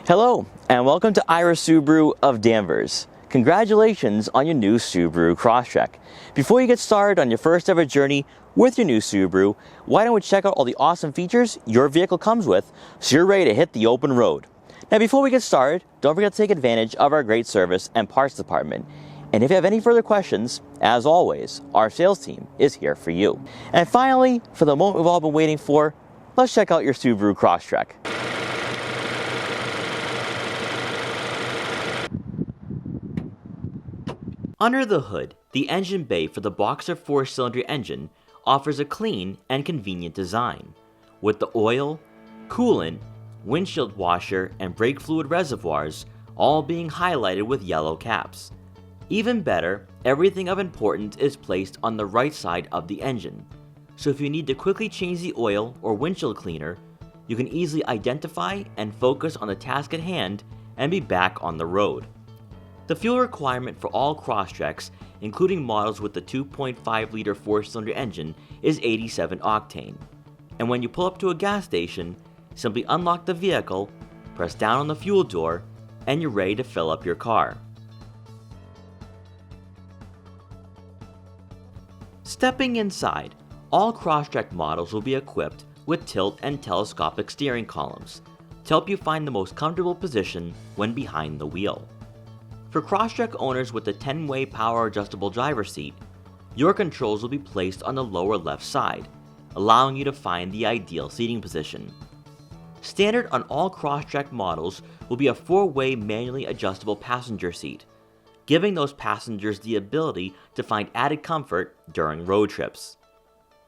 Hello, and welcome to Ira Subaru of Danvers. Congratulations on your new Subaru Crosstrek. Before you get started on your first ever journey with your new Subaru, why don't we check out all the awesome features your vehicle comes with so you're ready to hit the open road. Now before we get started, don't forget to take advantage of our great service and parts department. And if you have any further questions, as always, our sales team is here for you. And finally, for the moment we've all been waiting for, let's check out your Subaru Crosstrek. Under the hood, the engine bay for the Boxer 4-cylinder engine offers a clean and convenient design, with the oil, coolant, windshield washer, and brake fluid reservoirs all being highlighted with yellow caps. Even better, everything of importance is placed on the right side of the engine, so if you need to quickly change the oil or windshield cleaner, you can easily identify and focus on the task at hand and be back on the road. The fuel requirement for all Crosstreks, including models with the 2.5-liter 4-cylinder engine, is 87 octane. And when you pull up to a gas station, simply unlock the vehicle, press down on the fuel door, and you're ready to fill up your car. Stepping inside, all Crosstrek models will be equipped with tilt and telescopic steering columns to help you find the most comfortable position when behind the wheel. For Crosstrek owners with the 10-way power adjustable driver's seat, your controls will be placed on the lower left side, allowing you to find the ideal seating position. Standard on all Crosstrek models will be a 4-way manually adjustable passenger seat, giving those passengers the ability to find added comfort during road trips.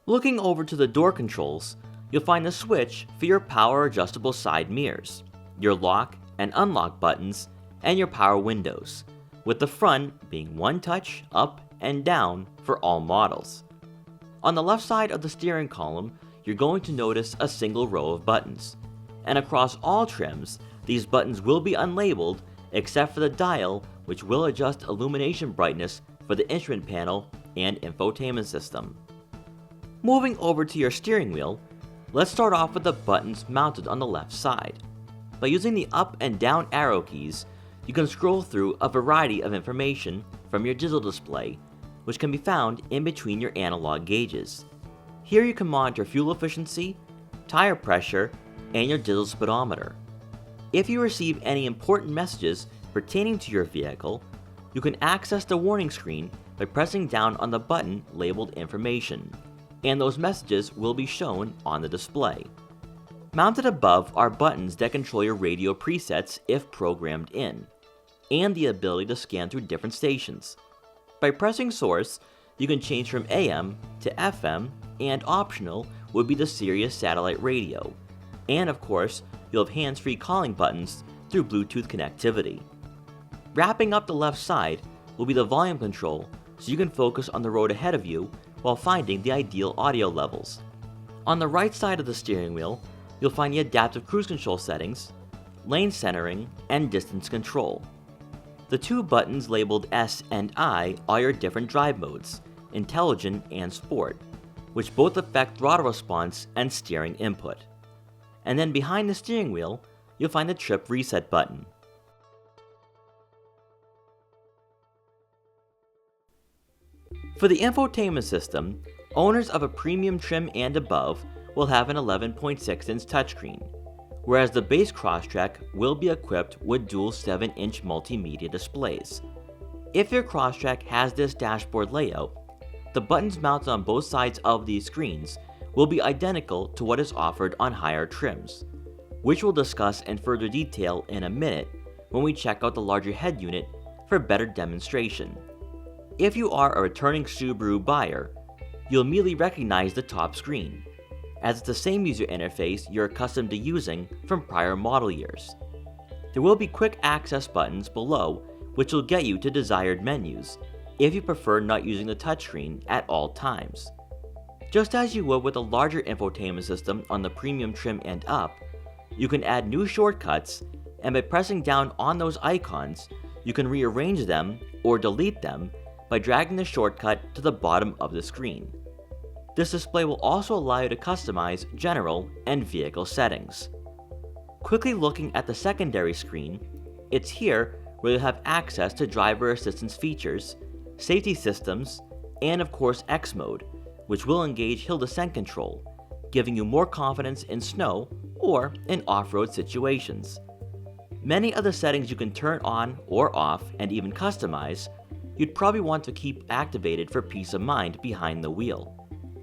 Looking over to the door controls, you'll find the switch for your power adjustable side mirrors, your lock and unlock buttons, and your power windows, with the front being one touch up and down for all models. On the left side of the steering column, you're going to notice a single row of buttons, and across all trims, these buttons will be unlabeled except for the dial, which will adjust illumination brightness for the instrument panel and infotainment system. Moving over to your steering wheel, let's start off with the buttons mounted on the left side. By using the up and down arrow keys, you can scroll through a variety of information from your digital display, which can be found in between your analog gauges. Here you can monitor fuel efficiency, tire pressure, and your digital speedometer. If you receive any important messages pertaining to your vehicle, you can access the warning screen by pressing down on the button labeled Information, and those messages will be shown on the display. Mounted above are buttons that control your radio presets if programmed in, and the ability to scan through different stations. By pressing source, you can change from AM to FM, and optional would be the Sirius satellite radio. And of course, you'll have hands-free calling buttons through Bluetooth connectivity. Wrapping up the left side will be the volume control, so you can focus on the road ahead of you while finding the ideal audio levels. On the right side of the steering wheel, you'll find the adaptive cruise control settings, lane centering, and distance control. The two buttons labeled S and I are your different drive modes, Intelligent and Sport, which both affect throttle response and steering input. And then behind the steering wheel, you'll find the trip reset button. For the infotainment system, owners of a premium trim and above will have an 11.6-inch touchscreen, whereas the base Crosstrek will be equipped with dual 7-inch multimedia displays. If your Crosstrek has this dashboard layout, the buttons mounted on both sides of these screens will be identical to what is offered on higher trims, which we'll discuss in further detail in a minute when we check out the larger head unit for better demonstration. If you are a returning Subaru buyer, you'll immediately recognize the top screen, as it's the same user interface you're accustomed to using from prior model years. There will be quick access buttons below which will get you to desired menus if you prefer not using the touchscreen at all times. Just as you would with a larger infotainment system on the premium trim and up, you can add new shortcuts, and by pressing down on those icons, you can rearrange them or delete them by dragging the shortcut to the bottom of the screen. This display will also allow you to customize general and vehicle settings. Quickly looking at the secondary screen, it's here where you'll have access to driver assistance features, safety systems, and of course X mode, which will engage hill descent control, giving you more confidence in snow or in off-road situations. Many of the settings you can turn on or off and even customize, you'd probably want to keep activated for peace of mind behind the wheel,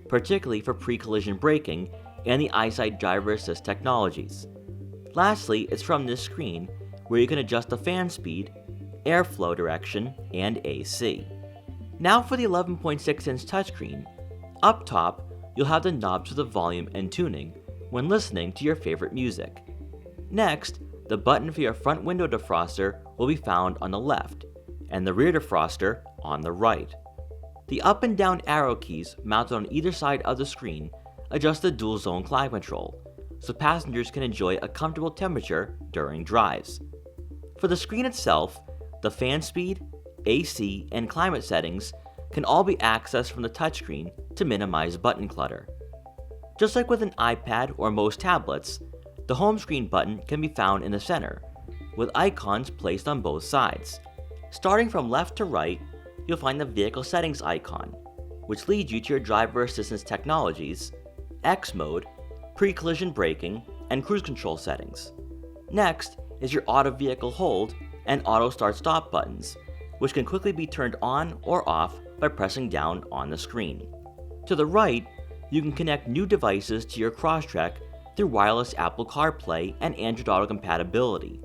particularly for pre-collision braking and the EyeSight driver assist technologies. Lastly, it's from this screen where you can adjust the fan speed, airflow direction, and AC. Now for the 11.6-inch touchscreen. Up top, you'll have the knobs for the volume and tuning when listening to your favorite music. Next, the button for your front window defroster will be found on the left, and the rear defroster on the right. The up and down arrow keys mounted on either side of the screen adjust the dual zone climate control, so passengers can enjoy a comfortable temperature during drives. For the screen itself, the fan speed, AC, and climate settings can all be accessed from the touchscreen to minimize button clutter. Just like with an iPad or most tablets, the home screen button can be found in the center, with icons placed on both sides. Starting from left to right, you'll find the vehicle settings icon, which leads you to your driver assistance technologies, X mode, pre-collision braking, and cruise control settings. Next is your auto vehicle hold and auto start stop buttons, which can quickly be turned on or off by pressing down on the screen. To the right, you can connect new devices to your Crosstrek through wireless Apple CarPlay and Android Auto compatibility,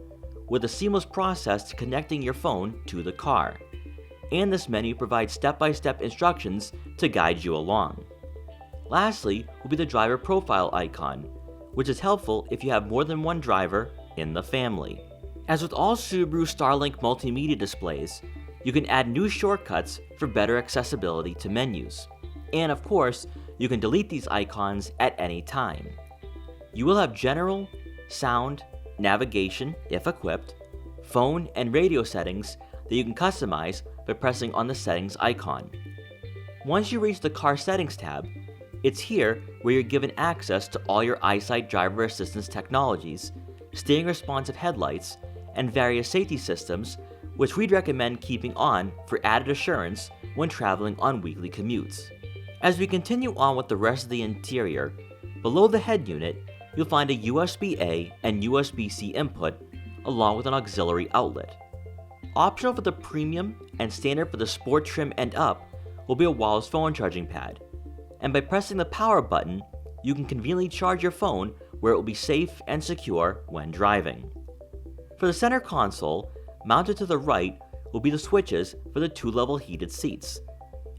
with a seamless process to connecting your phone to the car. And this menu provides step-by-step instructions to guide you along. Lastly will be the driver profile icon, which is helpful if you have more than one driver in the family. As with all Subaru Starlink multimedia displays, you can add new shortcuts for better accessibility to menus. And of course, you can delete these icons at any time. You will have general, sound, navigation if equipped, phone and radio settings that you can customize by pressing on the settings icon. Once you reach the car settings tab, it's here where you're given access to all your EyeSight driver assistance technologies, steering responsive headlights, and various safety systems, which we'd recommend keeping on for added assurance when traveling on weekly commutes. As we continue on with the rest of the interior, below the head unit, you'll find a USB-A and USB-C input along with an auxiliary outlet. Optional for the premium and standard for the sport trim and up will be a wireless phone charging pad, and by pressing the power button, you can conveniently charge your phone where it will be safe and secure when driving. For the center console, mounted to the right will be the switches for the 2-level heated seats,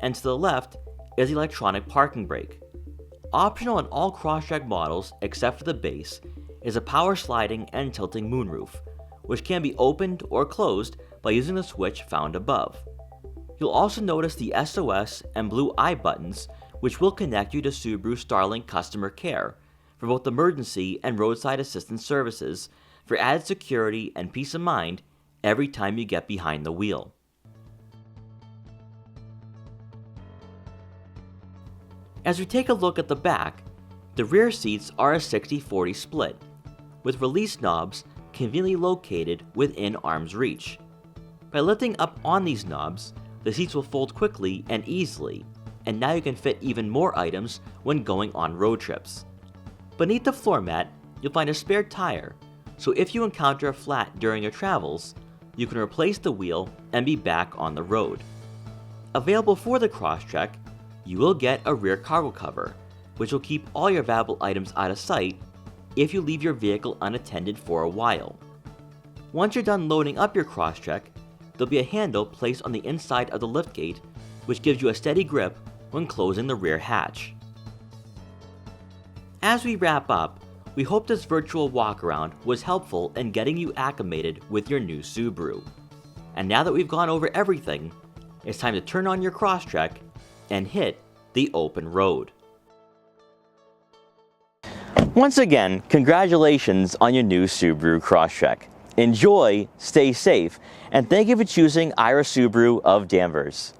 and to the left is the electronic parking brake. Optional on all Crosstrek models except for the base is a power sliding and tilting moonroof, which can be opened or closed by using the switch found above. You'll also notice the SOS and blue eye buttons, which will connect you to Subaru Starlink customer care for both emergency and roadside assistance services for added security and peace of mind every time you get behind the wheel. As we take a look at the back, the rear seats are a 60-40 split, with release knobs conveniently located within arm's reach. By lifting up on these knobs, the seats will fold quickly and easily, and now you can fit even more items when going on road trips. Beneath the floor mat, you'll find a spare tire, so if you encounter a flat during your travels, you can replace the wheel and be back on the road. Available for the Crosstrek, you will get a rear cargo cover, which will keep all your valuable items out of sight if you leave your vehicle unattended for a while. Once you're done loading up your Crosstrek, there'll be a handle placed on the inside of the liftgate, which gives you a steady grip when closing the rear hatch. As we wrap up, we hope this virtual walkaround was helpful in getting you acclimated with your new Subaru. And now that we've gone over everything, it's time to turn on your Crosstrek and hit the open road. Once again, congratulations on your new Subaru Crosstrek. Enjoy, stay safe, and thank you for choosing Ira Subaru of Danvers.